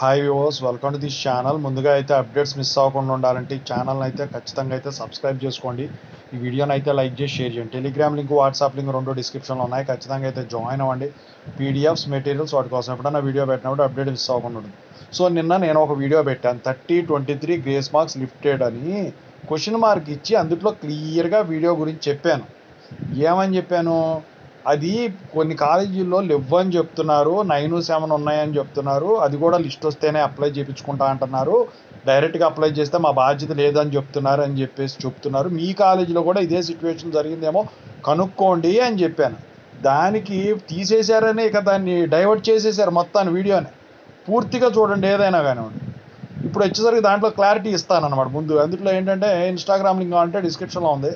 Hi viewers, welcome to this channel. ముందుగా అయితే updates miss అవ్వకుండా ఉండాలంటే ఈ ఛానల్ని అయితే ఖచ్చితంగా అయితే సబ్స్క్రైబ్ చేసుకోండి. ఈ వీడియోని అయితే లైక్ చేసి షేర్ చేయండి. టెలిగ్రామ్ లింక్, వాట్సాప్ లింక్ రెండు డిస్క్రిప్షన్లో ఉన్నాయి. ఖచ్చితంగా అయితే జాయిన్ అవ్వండి. పీడిఎఫ్స్, మెటీరియల్స్ వాటి కోసం ఎప్పుడైనా వీడియో పెట్టినప్పుడు అప్డేట్ మిస్ అవ్వకుండా ఉంటుంది. సో నిన్న నేను ఒక వీడియో పెట్టాను, 30-23 గ్రేస్ మార్క్స్ లిఫ్టెడ్ అని క్వశ్చన్ మార్క్ ఇచ్చి అందులో క్లియర్గా వీడియో గురించి చెప్పాను. ఏమని చెప్పాను? అది కొన్ని కాలేజీల్లో లేవని చెప్తున్నారు, 9-7 ఉన్నాయని చెప్తున్నారు. అది కూడా లిస్ట్ వస్తేనే అప్లై చేయించుకుంటా అంటున్నారు. డైరెక్ట్గా అప్లై చేస్తే మా బాధ్యత లేదని చెప్తున్నారు అని చెప్తున్నారు. మీ కాలేజీలో కూడా ఇదే సిచ్యువేషన్ జరిగిందేమో కనుక్కోండి అని చెప్పాను. దానికి తీసేశారని ఇక దాన్ని డైవర్ట్ చేసేసారు మొత్తాన్ని. వీడియోని పూర్తిగా చూడండి, ఏదైనా కానివ్వండి. ఇప్పుడు వచ్చేసరికి దాంట్లో క్లారిటీ ఇస్తానన్నమాట ముందు. అందులో ఏంటంటే ఇన్స్టాగ్రామ్ లింక్ అంటే డిస్క్రిప్షన్లో ఉంది.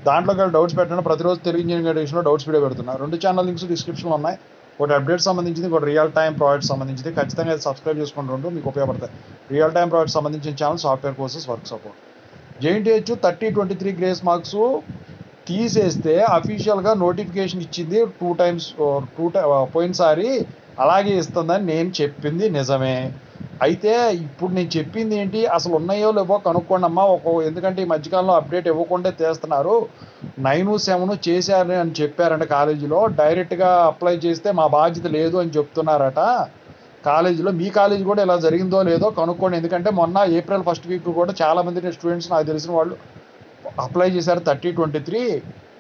దాంట్లోకి వెళ్ళి డౌట్స్ పెట్టండి. ప్రతిరోజు తెలుగు ఇంజనీరింగ్ ఎడ్యుకేషన్లో డౌట్స్ వీడియో పెడుతున్నా. రెండు ఛానల్ లింక్స్ డిస్క్రిప్షన్లో ఉన్నాయి. ఒకటి అప్డేట్ సంబంధించింది, ఒకటి రియల్ టైం ప్రాజెక్ట్ సంబంధించింది. ఖచ్చితంగా సబ్స్క్రైబ్ చేసుకుని రెండు మీకు ఉపయోగపడతాయి. రియల్ టైం ప్రాజెక్ట్ సంబంధించిన channel software courses, work support. JNTH 30-23 grace marks తీసేస్తే అఫీషియల్గా నోటిఫికేషన్ ఇచ్చింది 2 టైమ్స్. పోయినసారి అలాగే ఇస్తుందని నేను చెప్పింది నిజమే. అయితే ఇప్పుడు నేను చెప్పింది ఏంటి, అసలు ఉన్నాయో లేవో కనుక్కోండి అమ్మా. ఎందుకంటే ఈ మధ్యకాలంలో అప్డేట్ ఇవ్వకుండా చేస్తున్నారు. 9-7 చేశారు అని చెప్పారంట కాలేజీలో. డైరెక్ట్గా అప్లై చేస్తే మా బాధ్యత లేదు అని చెప్తున్నారట కాలేజీలో. మీ కాలేజీ కూడా ఇలా జరిగిందో లేదో కనుక్కోండి. ఎందుకంటే మొన్న April 1st వీక్ కూడా చాలామంది స్టూడెంట్స్, నాకు తెలిసిన వాళ్ళు అప్లై చేశారు 30-23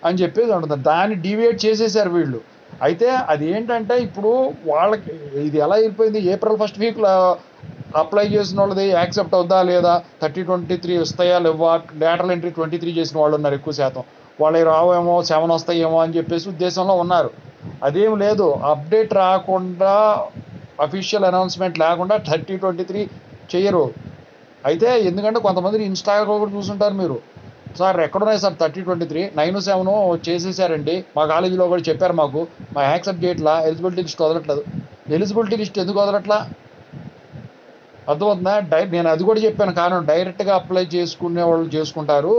అని చెప్పేసి ఉంటుంది. దాన్ని డీవియేట్ చేసేసారు వీళ్ళు. అయితే అది ఏంటంటే ఇప్పుడు వాళ్ళకి ఇది ఎలా అయిపోయింది, April 1st వీక్లో అప్లై చేసిన వాళ్ళది యాక్సెప్ట్ అవుద్దా లేదా, 30-23 వస్తాయా లేవా, లేటరల్ ఎంట్రీ 23 చేసిన వాళ్ళు ఉన్నారు ఎక్కువ శాతం. వాళ్ళకి రావేమో, 7 వస్తాయేమో అని చెప్పేసి ఉద్దేశంలో ఉన్నారు. అదేం లేదు, అప్డేట్ రాకుండా, అఫీషియల్ అనౌన్స్మెంట్ లేకుండా 30-23 చేయరు. అయితే ఎందుకంటే కొంతమంది ఇన్స్టాగ్రామ్ కూడా చూసుంటారు మీరు. సార్ ఎక్కడున్నాయి సార్ 30-23, 9-7 చేసేసారండి, మా కాలేజీలో కూడా చెప్పారు మాకు, మా యాక్సెప్ట్ చేయట్లా, ఎలిజిబిలిటీ లిస్ట్ వదలట్లేదు. ఎలిజిబిలిటీ లిస్ట్ ఎందుకు వదలట్లా అర్థమవుతుందా? నేను అది కూడా చెప్పాను. కానీ డైరెక్ట్గా అప్లై చేసుకునే వాళ్ళు చేసుకుంటారు,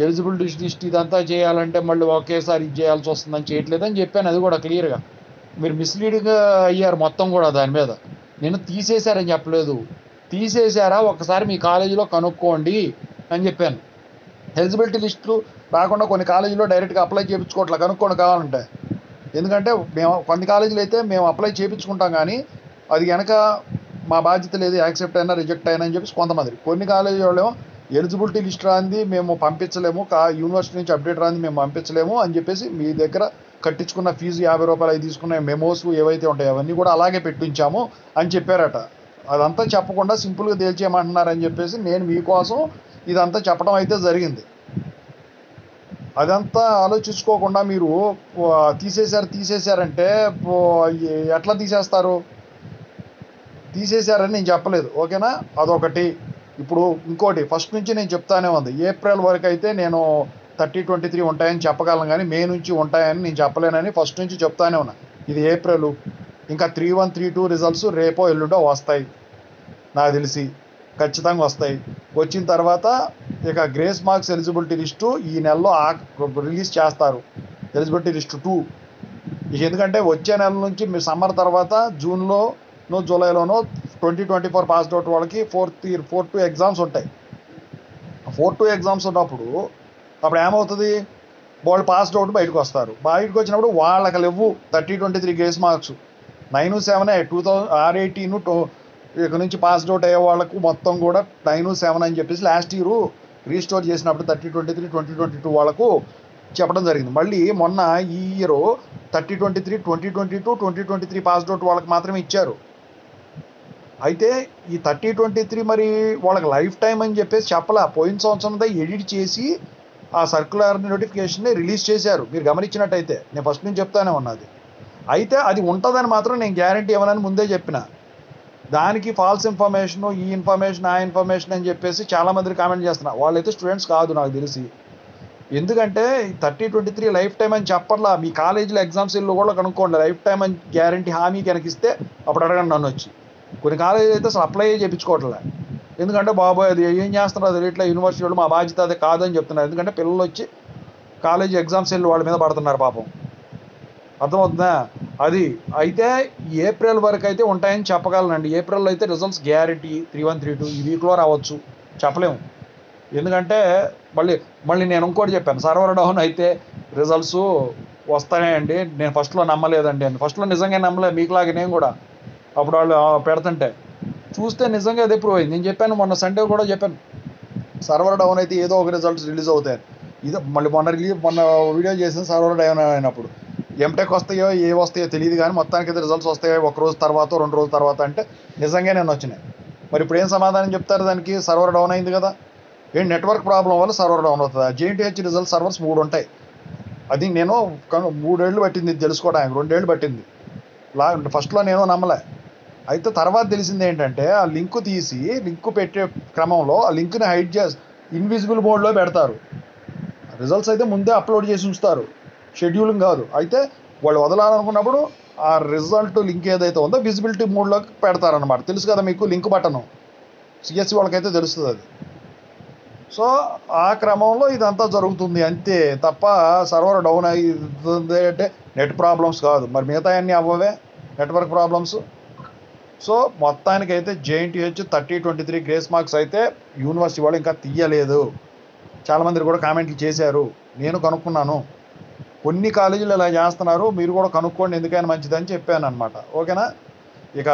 ఎలిజిబిలిటీ లిస్ట్ ఇదంతా చేయాలంటే మళ్ళీ ఒకేసారి ఇది చేయాల్సి వస్తుందని చేయట్లేదని చెప్పాను. అది కూడా క్లియర్గా. మీరు మిస్లీడ్గా అయ్యారు మొత్తం కూడా దాని మీద. నేను తీసేశారని చెప్పలేదు. తీసేశారా ఒకసారి మీ కాలేజీలో కనుక్కోండి అని చెప్పాను. ఎలిజిబిలిటీ లిస్టు రాకుండా కొన్ని కాలేజీలో డైరెక్ట్గా అప్లై చేయించుకోవట్లే, కనుక్కోండి కావాలంటే. ఎందుకంటే మేము కొన్ని కాలేజీలు అయితే మేము అప్లై చేయించుకుంటాం, కానీ అది కనుక మా బాధ్యత లేదు, యాక్సెప్ట్ అయినా రిజెక్ట్ అయినా అని చెప్పేసి కొంతమంది. కొన్ని కాలేజీ వాళ్ళు ఎలిజిబిలిటీ లిస్ట్ రాంది మేము పంపించలేము, యూనివర్సిటీ నుంచి అప్డేట్ రాంది మేము పంపించలేము అని చెప్పేసి మీ దగ్గర కట్టించుకున్న ఫీజు 50 రూపాయలు అవి తీసుకున్న మెమోస్ ఏవైతే ఉంటాయో అవన్నీ కూడా అలాగే పెట్టించాము అని చెప్పారట. అదంతా చెప్పకుండా సింపుల్గా తేల్చేయమంటున్నారని చెప్పేసి నేను మీకోసం ఇదంతా చెప్పడం అయితే జరిగింది. అదంతా ఆలోచించుకోకుండా మీరు తీసేశారంటే ఎట్లా తీసేస్తారు? తీసేశారని నేను చెప్పలేదు, ఓకేనా? అదొకటి. ఇప్పుడు ఇంకోటి, ఫస్ట్ నుంచి నేను చెప్తానే ఉంది, April వరకు అయితే నేను 30-23 ఉంటాయని చెప్పగలను, కానీ మే నుంచి ఉంటాయని నేను చెప్పలేనని ఫస్ట్ నుంచి చెప్తానే ఉన్నా. ఇది April. ఇంకా 3-1, 3-2 రిజల్ట్స్ రేపో ఎల్లుండో వస్తాయి, నాకు తెలిసి ఖచ్చితంగా వస్తాయి. వచ్చిన తర్వాత ఇక గ్రేస్ మార్క్స్ ఎలిజిబిలిటీ లిస్టు ఈ నెలలో రిలీజ్ చేస్తారు, ఎలిజిబిలిటీ లిస్టు 2. ఎందుకంటే వచ్చే నెల నుంచి మీరు సమ్మర్ తర్వాత జూన్లోనో జూలైలోనో 2024 పాస్డ్ అవుట్ వాళ్ళకి 4-2 ఎగ్జామ్స్ ఉంటాయి. 4-2 ఎగ్జామ్స్ ఉన్నప్పుడు అప్పుడు ఏమవుతుంది, వాళ్ళు పాస్డ్ అవుట్ బయటకు వస్తారు. బయటకు వచ్చినప్పుడు వాళ్ళకి లేవు 30-23 గ్రేస్ మార్క్స్. 9-7 2018 ఇక నుంచి పాస్డ్ అవుట్ అయ్యే వాళ్ళకు మొత్తం కూడా 9-7 అని చెప్పేసి లాస్ట్ ఇయర్ రీస్టోర్ చేసినప్పుడు 30-23 2022 వాళ్ళకు చెప్పడం జరిగింది. మళ్ళీ మొన్న ఈ ఇయర్ 30-23 2022 2023 పాస్డ్ అవుట్ వాళ్ళకి మాత్రమే ఇచ్చారు. అయితే ఈ 30-23 మరి వాళ్ళకి లైఫ్ టైం అని చెప్పేసి చెప్పలా. పోయిన సంవత్సరంతో ఎడిట్ చేసి ఆ సర్క్యులర్ నోటిఫికేషన్ని రిలీజ్ చేశారు. మీరు గమనించినట్టయితే నేను ఫస్ట్ నుంచి చెప్తానే ఉన్నది. అయితే అది ఉంటుందని మాత్రం నేను గ్యారంటీ ఇవ్వనని ముందే చెప్పిన. దానికి ఫాల్స్ ఇన్ఫర్మేషన్, ఈ ఇన్ఫర్మేషన్ ఆ ఇన్ఫర్మేషన్ అని చెప్పేసి చాలామంది కామెంట్ చేస్తున్నారు. వాళ్ళైతే స్టూడెంట్స్ కాదు నాకు తెలిసి. ఎందుకంటే 30-23 లైఫ్ టైం అని చెప్పట్లా. మీ కాలేజీలో ఎగ్జామ్స్ ఇల్లు కూడా కనుక్కోండి, లైఫ్ టైం అని గ్యారంటీ హామీ కనిపిస్తే అప్పుడు అడగండి నన్ను వచ్చి. కొన్ని కాలేజీలు అయితే అసలు అప్లై చేయించుకోవట్లే. ఎందుకంటే బాబోయ్ అది ఏం చేస్తున్నారో తెలియట్లా, యూనివర్సిటీ వాళ్ళు మా బాధ్యత అది కాదని చెప్తున్నారు. ఎందుకంటే పిల్లలు వచ్చి కాలేజీ ఎగ్జామ్స్ వెళ్ళి వాళ్ళ మీద పడుతున్నారు పాపం. అర్థమవుతుందా? అది అయితే ఏప్రిల్ వరకు అయితే ఉంటాయని చెప్పగలనండి. ఏప్రిల్లో అయితే రిజల్ట్స్ గ్యారంటీ 3132 ఈ వీక్లో రావచ్చు, చెప్పలేము. ఎందుకంటే మళ్ళీ మళ్ళీ నేను ఇంకోటి చెప్పాను, సర్వర్ డౌన్ అయితే రిజల్ట్స్ వస్తాయండి. నేను ఫస్ట్లో నమ్మలేదండి అని. ఫస్ట్లో నిజంగా నమ్మలేదు, మీకులాగే నేను కూడా. అప్పుడు వాళ్ళు పెడుతుంటే చూస్తే నిజంగా అది ప్రూవ్ అయింది. నేను చెప్పాను మొన్న సండే కూడా చెప్పాను, సర్వర్ డౌన్ అయితే ఏదో ఒక రిజల్ట్స్ రిలీజ్ అవుతాయి. ఇది మళ్ళీ మొన్న వీడియో చేసిన సర్వర్ డౌన్ అయినప్పుడు ఎంటెక్ వస్తాయో ఏ వస్తాయో తెలియదు, కానీ మొత్తానికి అయితే రిజల్ట్స్ వస్తాయో ఒక రోజు తర్వాత 2 రోజుల తర్వాత అంటే నిజంగా నేను వచ్చినాయి. మరి ఇప్పుడు ఏం సమాధానం చెప్తారు దానికి? సర్వర్ డౌన్ అయింది కదా, ఏం నెట్వర్క్ ప్రాబ్లం వల్ల సర్వర్ డౌన్ అవుతుంది. JNTH రిజల్ట్ సర్వర్స్ 3 ఉంటాయి. అది నేను 3 ఏళ్ళు పట్టింది ఇది తెలుసుకోవడానికి, 2 ఏళ్ళు పట్టింది. ఫస్ట్లో నేను నమ్మలే. అయితే తర్వాత తెలిసింది ఏంటంటే, ఆ లింక్ తీసి లింక్ పెట్టే క్రమంలో ఆ లింక్ని హైడ్ చేసి ఇన్విజిబుల్ మోడ్లో పెడతారు. రిజల్ట్స్ అయితే ముందే అప్లోడ్ చేసి ఉంచుతారు, షెడ్యూలింగ్ కాదు. అయితే వాళ్ళు వదలాలనుకున్నప్పుడు ఆ రిజల్ట్ లింక్ ఏదైతే ఉందో విజిబిలిటీ మోడ్లోకి పెడతారనమాట. తెలుసు కదా మీకు లింక్ బటను, సిఎస్సి వాళ్ళకైతే తెలుస్తుంది అది. సో ఆ క్రమంలో ఇదంతా జరుగుతుంది అంతే తప్ప సర్వర్ డౌన్ అవుతుంది అంటే నెట్ ప్రాబ్లమ్స్ కాదు. మరి మిగతా అన్నీ అవ్వవే నెట్వర్క్ ప్రాబ్లమ్స్. సో మొత్తానికైతే JNTH 3023 గ్రేస్ మార్క్స్ అయితే యూనివర్సిటీ వాళ్ళు ఇంకా తీయలేదు. చాలామంది కూడా కామెంట్లు చేశారు, నేను కనుక్కున్నాను. కొన్ని కాలేజీలు ఇలా చేస్తున్నారు, మీరు కూడా కనుక్కోండి ఎందుకైనా మంచిదని చెప్పాను అనమాట. ఓకేనా? ఇక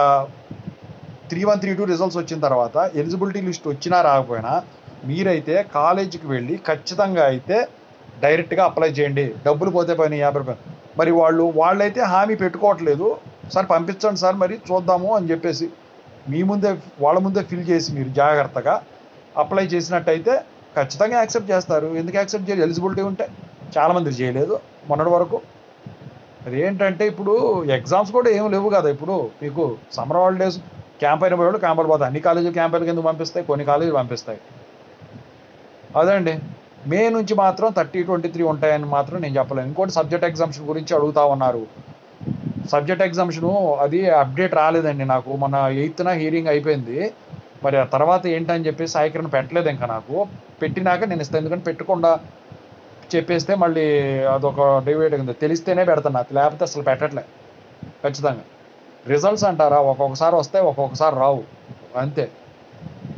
3132 రిజల్ట్స్ వచ్చిన తర్వాత ఎలిజిబిలిటీ లిస్ట్ వచ్చినా రాకపోయినా మీరైతే కాలేజీకి వెళ్ళి ఖచ్చితంగా అయితే డైరెక్ట్గా అప్లై చేయండి. డబ్బులు పోతే పని 50 రూపాయలు. మరి వాళ్ళైతే హామీ పెట్టుకోవట్లేదు, సార్ పంపించండి సార్ మరి చూద్దాము అని చెప్పేసి వాళ్ళ ముందే ఫిల్ చేసి మీరు జాగ్రత్తగా అప్లై చేసినట్టయితే ఖచ్చితంగా యాక్సెప్ట్ చేస్తారు. ఎందుకు యాక్సెప్ట్ చేయరు? ఎలిజిబిలిటీ ఉంటే. చాలామంది చేయలేదు మొన్నటి వరకు. అది ఏంటంటే ఇప్పుడు ఎగ్జామ్స్ కూడా ఏం లేవు కదా. ఇప్పుడు మీకు సమ్మర్ హాలిడేస్ క్యాంప్ అయిన పోయేవాళ్ళు క్యాంపులు పోతాయి. అన్ని కాలేజీలు క్యాంపులకి ఎందుకు పంపిస్తాయి? కొన్ని కాలేజీలు పంపిస్తాయి. అదండి. మే నుంచి మాత్రం 3023 ఉంటాయని మాత్రం నేను చెప్పలేను. ఇంకోటి సబ్జెక్ట్ ఎగ్జామ్షన్ గురించి అడుగుతా ఉన్నారు. సబ్జెక్ట్ ఎగ్జామ్షను అది అప్డేట్ రాలేదండి నాకు. మన 8th హియరింగ్ అయిపోయింది. మరి ఆ తర్వాత ఏంటని చెప్పేసి సాయికిరణ్ పెట్టలేదు ఇంకా నాకు. పెట్టినాక నేను ఇస్తాను, ఎందుకంటే పెట్టకుండా చెప్పేస్తే మళ్ళీ అదొక డివైడ్ ఉంది. తెలిస్తేనే పెడతాను, నాకు లేకపోతే అసలు పెట్టట్లే. ఖచ్చితంగా రిజల్ట్స్ అంటారా ఒక్కొక్కసారి వస్తాయి, ఒక్కొక్కసారి రావు, అంతే.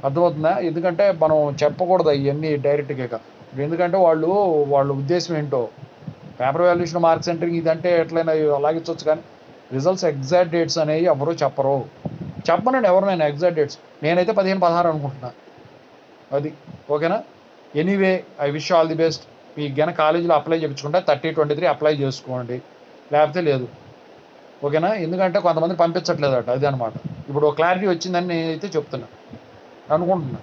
అర్థమవుతుందా? ఎందుకంటే మనం చెప్పకూడదు ఇవన్నీ డైరెక్ట్గా. ఎందుకంటే వాళ్ళ ఉద్దేశం ఏంటో. పేపర్ వాల్యుయేషన్ మార్క్స్ ఎంటరింగ్ ఇదంటే ఎట్లయినా లాగించవచ్చు, కానీ రిజల్ట్స్ ఎగ్జాక్ట్ డేట్స్ అనేవి ఎవరు చెప్పరు. చెప్పనండి ఎవరినైనా ఎగ్జాక్ట్ డేట్స్. నేనైతే 15-16 అనుకుంటున్నా. అది ఓకేనా? Anyway, I wish all the best. మీకు గన కాలేజీలో అప్లై చేయించుకుంటే 3023 అప్లై చేసుకోండి, లేకపోతే లేదు. ఓకేనా? ఎందుకంటే కొంతమంది పంపించట్లేదట, అది అనమాట. ఇప్పుడు క్లారిటీ వచ్చిందని నేనైతే చెప్తున్నా, అనుకుంటున్నా.